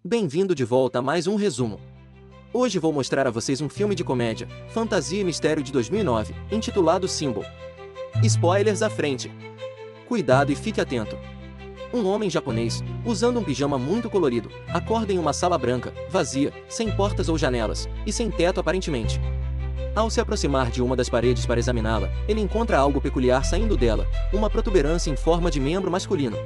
Bem-vindo de volta a mais um resumo. Hoje vou mostrar a vocês um filme de comédia, fantasia e mistério de 2009, intitulado Symbol. Spoilers à frente. Cuidado e fique atento. Um homem japonês, usando um pijama muito colorido, acorda em uma sala branca, vazia, sem portas ou janelas, e sem teto aparentemente. Ao se aproximar de uma das paredes para examiná-la, ele encontra algo peculiar saindo dela, uma protuberância em forma de membro masculino.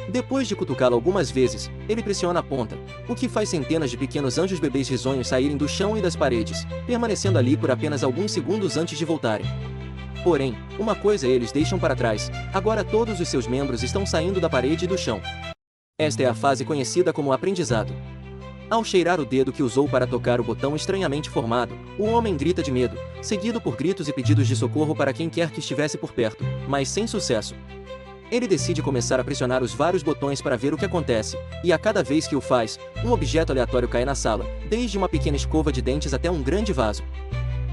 Depois de cutucá-la algumas vezes, ele pressiona a ponta, o que faz centenas de pequenos anjos bebês risonhos saírem do chão e das paredes, permanecendo ali por apenas alguns segundos antes de voltarem. Porém, uma coisa eles deixam para trás: agora todos os seus membros estão saindo da parede e do chão. Esta é a fase conhecida como aprendizado. Ao cheirar o dedo que usou para tocar o botão estranhamente formado, o homem grita de medo, seguido por gritos e pedidos de socorro para quem quer que estivesse por perto, mas sem sucesso. Ele decide começar a pressionar os vários botões para ver o que acontece, e a cada vez que o faz, um objeto aleatório cai na sala, desde uma pequena escova de dentes até um grande vaso.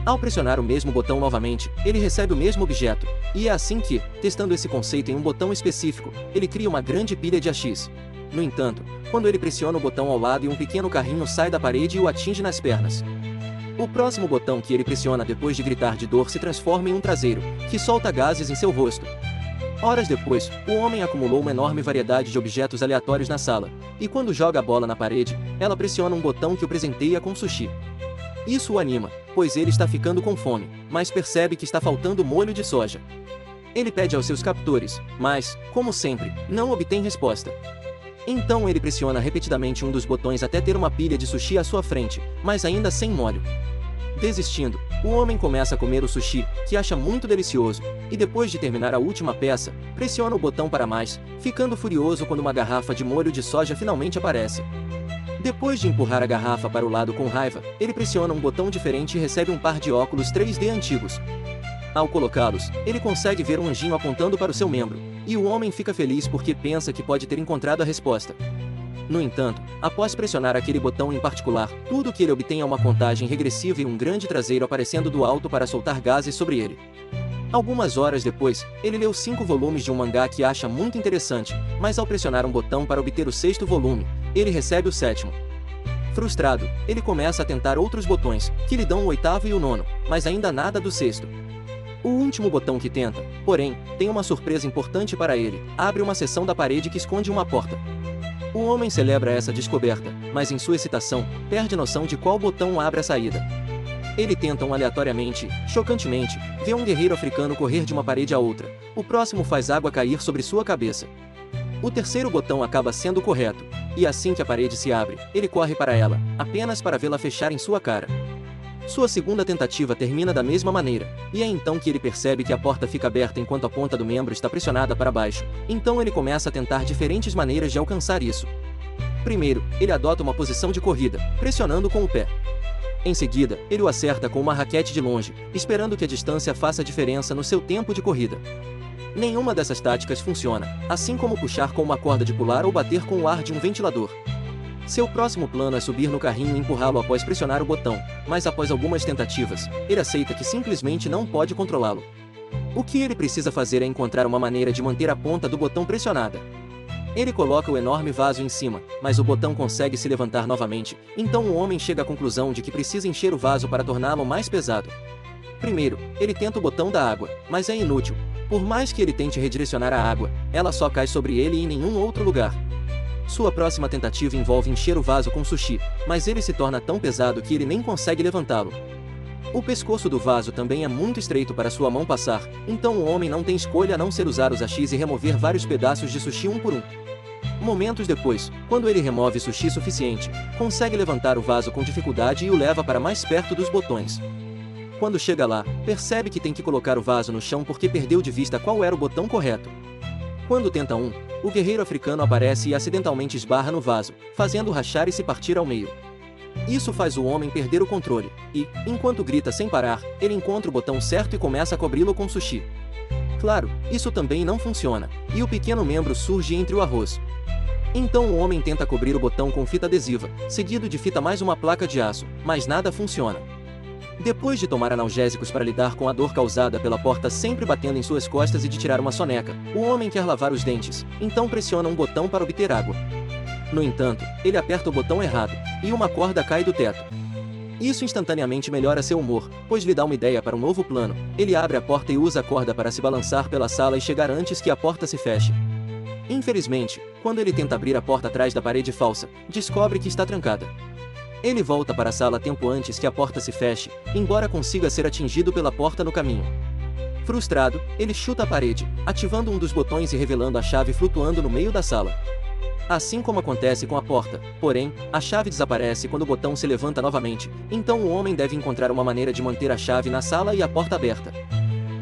Ao pressionar o mesmo botão novamente, ele recebe o mesmo objeto, e é assim que, testando esse conceito em um botão específico, ele cria uma grande pilha de AX. No entanto, quando ele pressiona o botão ao lado e um pequeno carrinho sai da parede e o atinge nas pernas. O próximo botão que ele pressiona depois de gritar de dor se transforma em um traseiro, que solta gases em seu rosto. Horas depois, o homem acumulou uma enorme variedade de objetos aleatórios na sala, e quando joga a bola na parede, ela pressiona um botão que o presenteia com sushi. Isso o anima, pois ele está ficando com fome, mas percebe que está faltando molho de soja. Ele pede aos seus captores, mas, como sempre, não obtém resposta. Então ele pressiona repetidamente um dos botões até ter uma pilha de sushi à sua frente, mas ainda sem molho. Desistindo, o homem começa a comer o sushi, que acha muito delicioso, e depois de terminar a última peça, pressiona o botão para mais, ficando furioso quando uma garrafa de molho de soja finalmente aparece. Depois de empurrar a garrafa para o lado com raiva, ele pressiona um botão diferente e recebe um par de óculos 3D antigos. Ao colocá-los, ele consegue ver um anjinho apontando para o seu membro, e o homem fica feliz porque pensa que pode ter encontrado a resposta. No entanto, após pressionar aquele botão em particular, tudo o que ele obtém é uma contagem regressiva e um grande traseiro aparecendo do alto para soltar gases sobre ele. Algumas horas depois, ele leu 5 volumes de um mangá que acha muito interessante, mas ao pressionar um botão para obter o 6º volume, ele recebe o 7º. Frustrado, ele começa a tentar outros botões, que lhe dão o 8º e o 9º, mas ainda nada do 6º. O último botão que tenta, porém, tem uma surpresa importante para ele: abre uma seção da parede que esconde uma porta. O homem celebra essa descoberta, mas em sua excitação, perde noção de qual botão abre a saída. Ele tenta aleatoriamente, chocantemente, vê um guerreiro africano correr de uma parede a outra. O próximo faz água cair sobre sua cabeça. O 3º botão acaba sendo correto, e assim que a parede se abre, ele corre para ela, apenas para vê-la fechar em sua cara. Sua segunda tentativa termina da mesma maneira, e é então que ele percebe que a porta fica aberta enquanto a ponta do membro está pressionada para baixo. Então ele começa a tentar diferentes maneiras de alcançar isso. Primeiro, ele adota uma posição de corrida, pressionando com o pé. Em seguida, ele o acerta com uma raquete de longe, esperando que a distância faça diferença no seu tempo de corrida. Nenhuma dessas táticas funciona, assim como puxar com uma corda de pular ou bater com o ar de um ventilador. Seu próximo plano é subir no carrinho e empurrá-lo após pressionar o botão, mas após algumas tentativas, ele aceita que simplesmente não pode controlá-lo. O que ele precisa fazer é encontrar uma maneira de manter a ponta do botão pressionada. Ele coloca o enorme vaso em cima, mas o botão consegue se levantar novamente, então o homem chega à conclusão de que precisa encher o vaso para torná-lo mais pesado. Primeiro, ele tenta o botão da água, mas é inútil. Por mais que ele tente redirecionar a água, ela só cai sobre ele e em nenhum outro lugar. Sua próxima tentativa envolve encher o vaso com sushi, mas ele se torna tão pesado que ele nem consegue levantá-lo. O pescoço do vaso também é muito estreito para sua mão passar, então o homem não tem escolha a não ser usar os AX e remover vários pedaços de sushi um por um. Momentos depois, quando ele remove sushi suficiente, consegue levantar o vaso com dificuldade e o leva para mais perto dos botões. Quando chega lá, percebe que tem que colocar o vaso no chão porque perdeu de vista qual era o botão correto. Quando tenta o guerreiro africano aparece e acidentalmente esbarra no vaso, fazendo rachar e se partir ao meio. Isso faz o homem perder o controle, e, enquanto grita sem parar, ele encontra o botão certo e começa a cobri-lo com sushi. Claro, isso também não funciona, e o pequeno membro surge entre o arroz. Então o homem tenta cobrir o botão com fita adesiva, seguido de fita mais uma placa de aço, mas nada funciona. Depois de tomar analgésicos para lidar com a dor causada pela porta sempre batendo em suas costas e de tirar uma soneca, o homem quer lavar os dentes, então pressiona um botão para obter água. No entanto, ele aperta o botão errado, e uma corda cai do teto. Isso instantaneamente melhora seu humor, pois lhe dá uma ideia para um novo plano. Ele abre a porta e usa a corda para se balançar pela sala e chegar antes que a porta se feche. Infelizmente, quando ele tenta abrir a porta atrás da parede falsa, descobre que está trancada. Ele volta para a sala tempo antes que a porta se feche, embora consiga ser atingido pela porta no caminho. Frustrado, ele chuta a parede, ativando um dos botões e revelando a chave flutuando no meio da sala. Assim como acontece com a porta, porém, a chave desaparece quando o botão se levanta novamente, então o homem deve encontrar uma maneira de manter a chave na sala e a porta aberta.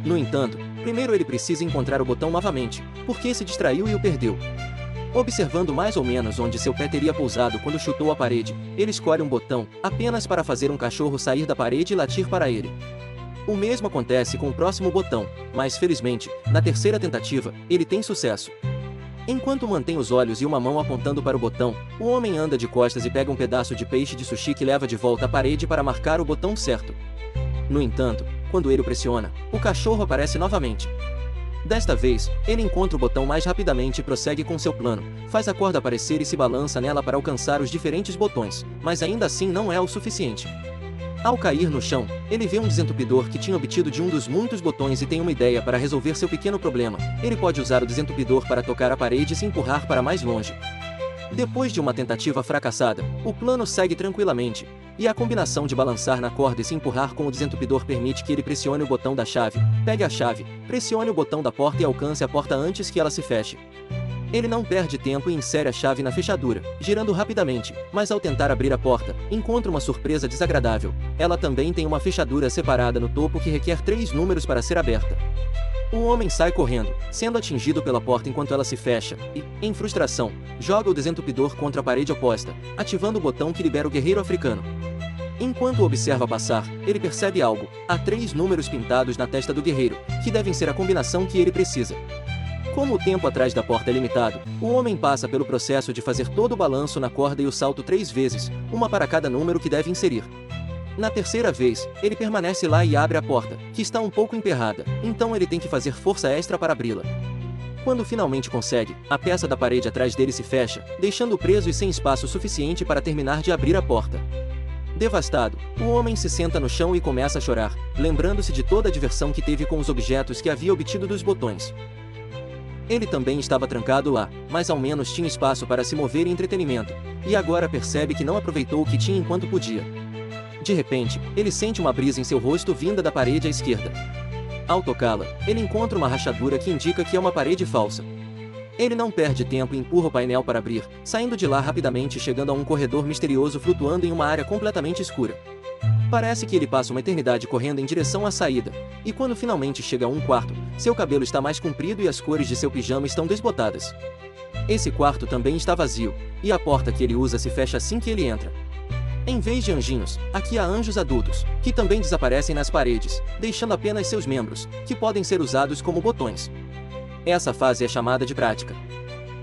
No entanto, primeiro ele precisa encontrar o botão novamente, porque se distraiu e o perdeu. Observando mais ou menos onde seu pé teria pousado quando chutou a parede, ele escolhe um botão, apenas para fazer um cachorro sair da parede e latir para ele. O mesmo acontece com o próximo botão, mas felizmente, na terceira tentativa, ele tem sucesso. Enquanto mantém os olhos e uma mão apontando para o botão, o homem anda de costas e pega um pedaço de peixe de sushi que leva de volta à parede para marcar o botão certo. No entanto, quando ele o pressiona, o cachorro aparece novamente. Desta vez, ele encontra o botão mais rapidamente e prossegue com seu plano, faz a corda aparecer e se balança nela para alcançar os diferentes botões, mas ainda assim não é o suficiente. Ao cair no chão, ele vê um desentupidor que tinha obtido de um dos muitos botões e tem uma ideia para resolver seu pequeno problema. Ele pode usar o desentupidor para tocar a parede e se empurrar para mais longe. Depois de uma tentativa fracassada, o plano segue tranquilamente, e a combinação de balançar na corda e se empurrar com o desentupidor permite que ele pressione o botão da chave, pegue a chave, pressione o botão da porta e alcance a porta antes que ela se feche. Ele não perde tempo e insere a chave na fechadura, girando rapidamente, mas ao tentar abrir a porta, encontra uma surpresa desagradável. Ela também tem uma fechadura separada no topo que requer 3 números para ser aberta. O homem sai correndo, sendo atingido pela porta enquanto ela se fecha, e, em frustração, joga o desentupidor contra a parede oposta, ativando o botão que libera o guerreiro africano. Enquanto o observa passar, ele percebe algo: há 3 números pintados na testa do guerreiro, que devem ser a combinação que ele precisa. Como o tempo atrás da porta é limitado, o homem passa pelo processo de fazer todo o balanço na corda e o salto 3 vezes, uma para cada número que deve inserir. Na terceira vez, ele permanece lá e abre a porta, que está um pouco emperrada, então ele tem que fazer força extra para abri-la. Quando finalmente consegue, a peça da parede atrás dele se fecha, deixando-o preso e sem espaço suficiente para terminar de abrir a porta. Devastado, o homem se senta no chão e começa a chorar, lembrando-se de toda a diversão que teve com os objetos que havia obtido dos botões. Ele também estava trancado lá, mas ao menos tinha espaço para se mover e entretenimento, e agora percebe que não aproveitou o que tinha enquanto podia. De repente, ele sente uma brisa em seu rosto vinda da parede à esquerda. Ao tocá-la, ele encontra uma rachadura que indica que é uma parede falsa. Ele não perde tempo e empurra o painel para abrir, saindo de lá rapidamente e chegando a um corredor misterioso flutuando em uma área completamente escura. Parece que ele passa uma eternidade correndo em direção à saída, e quando finalmente chega a um quarto, seu cabelo está mais comprido e as cores de seu pijama estão desbotadas. Esse quarto também está vazio, e a porta que ele usa se fecha assim que ele entra. Em vez de anjinhos, aqui há anjos adultos, que também desaparecem nas paredes, deixando apenas seus membros, que podem ser usados como botões. Essa fase é chamada de prática.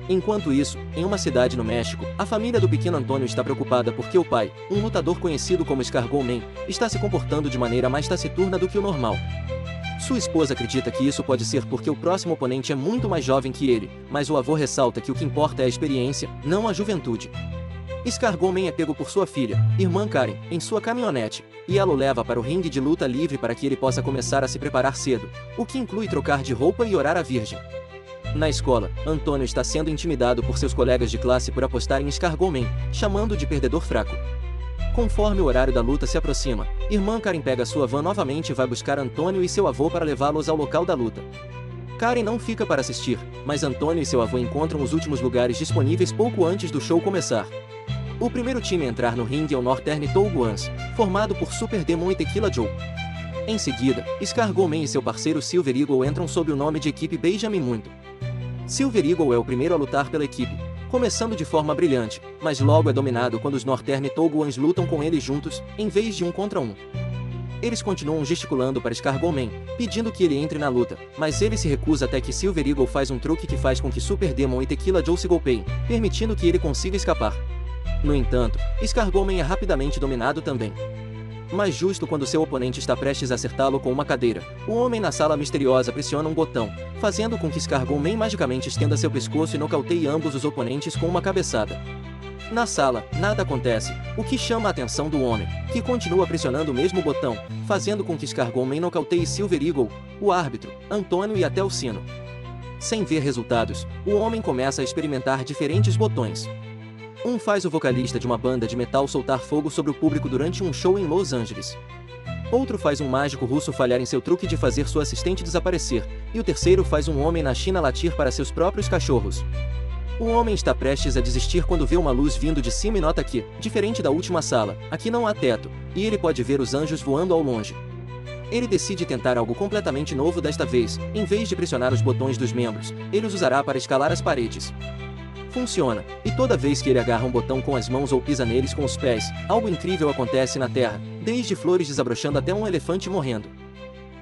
Enquanto isso, em uma cidade no México, a família do pequeno Antônio está preocupada porque o pai, um lutador conhecido como Escargot Man, está se comportando de maneira mais taciturna do que o normal. Sua esposa acredita que isso pode ser porque o próximo oponente é muito mais jovem que ele, mas o avô ressalta que o que importa é a experiência, não a juventude. Escargot Man é pego por sua filha, irmã Karen, em sua caminhonete, e ela o leva para o ringue de luta livre para que ele possa começar a se preparar cedo, o que inclui trocar de roupa e orar à Virgem. Na escola, Antônio está sendo intimidado por seus colegas de classe por apostar em Escargot Man, chamando-o de perdedor fraco. Conforme o horário da luta se aproxima, irmã Karen pega sua van novamente e vai buscar Antônio e seu avô para levá-los ao local da luta. Karen não fica para assistir, mas Antônio e seu avô encontram os últimos lugares disponíveis pouco antes do show começar. O primeiro time a entrar no ringue é o Northern Touguans, formado por Super Demon e Tequila Joe. Em seguida, Escargot Man e seu parceiro Silver Eagle entram sob o nome de equipe Benjamin Muito. Silver Eagle é o primeiro a lutar pela equipe, começando de forma brilhante, mas logo é dominado quando os Northern Touguans lutam com ele juntos, em vez de 1 contra 1. Eles continuam gesticulando para Escargot Man, pedindo que ele entre na luta, mas ele se recusa até que Silver Eagle faz um truque que faz com que Super Demon e Tequila Joe se golpeiem, permitindo que ele consiga escapar. No entanto, Escargot Man é rapidamente dominado também. Mas justo quando seu oponente está prestes a acertá-lo com uma cadeira, o homem na sala misteriosa pressiona um botão, fazendo com que Escargot Man magicamente estenda seu pescoço e nocauteie ambos os oponentes com uma cabeçada. Na sala, nada acontece, o que chama a atenção do homem, que continua pressionando o mesmo botão, fazendo com que Scargoman nocauteie Silver Eagle, o árbitro, Antônio e até o sino. Sem ver resultados, o homem começa a experimentar diferentes botões. Um faz o vocalista de uma banda de metal soltar fogo sobre o público durante um show em Los Angeles. Outro faz um mágico russo falhar em seu truque de fazer sua assistente desaparecer, e o terceiro faz um homem na China latir para seus próprios cachorros. O homem está prestes a desistir quando vê uma luz vindo de cima e nota que, diferente da última sala, aqui não há teto, e ele pode ver os anjos voando ao longe. Ele decide tentar algo completamente novo desta vez. Em vez de pressionar os botões dos membros, ele os usará para escalar as paredes. Funciona, e toda vez que ele agarra um botão com as mãos ou pisa neles com os pés, algo incrível acontece na Terra, desde flores desabrochando até um elefante morrendo.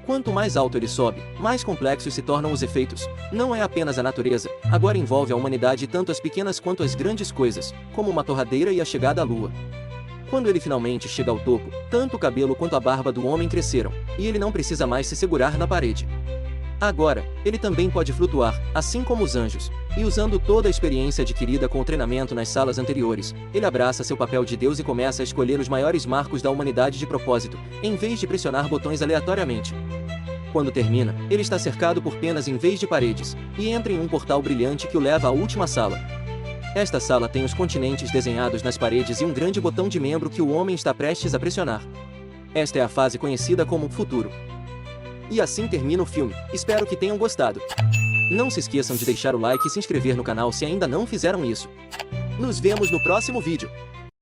Quanto mais alto ele sobe, mais complexos se tornam os efeitos. Não é apenas a natureza, agora envolve a humanidade e tanto as pequenas quanto as grandes coisas, como uma torradeira e a chegada à lua. Quando ele finalmente chega ao topo, tanto o cabelo quanto a barba do homem cresceram, e ele não precisa mais se segurar na parede. Agora, ele também pode flutuar, assim como os anjos, e usando toda a experiência adquirida com o treinamento nas salas anteriores, ele abraça seu papel de Deus e começa a escolher os maiores marcos da humanidade de propósito, em vez de pressionar botões aleatoriamente. Quando termina, ele está cercado por penas em vez de paredes, e entra em um portal brilhante que o leva à última sala. Esta sala tem os continentes desenhados nas paredes e um grande botão de membro que o homem está prestes a pressionar. Esta é a fase conhecida como futuro. E assim termina o filme. Espero que tenham gostado. Não se esqueçam de deixar o like e se inscrever no canal se ainda não fizeram isso. Nos vemos no próximo vídeo.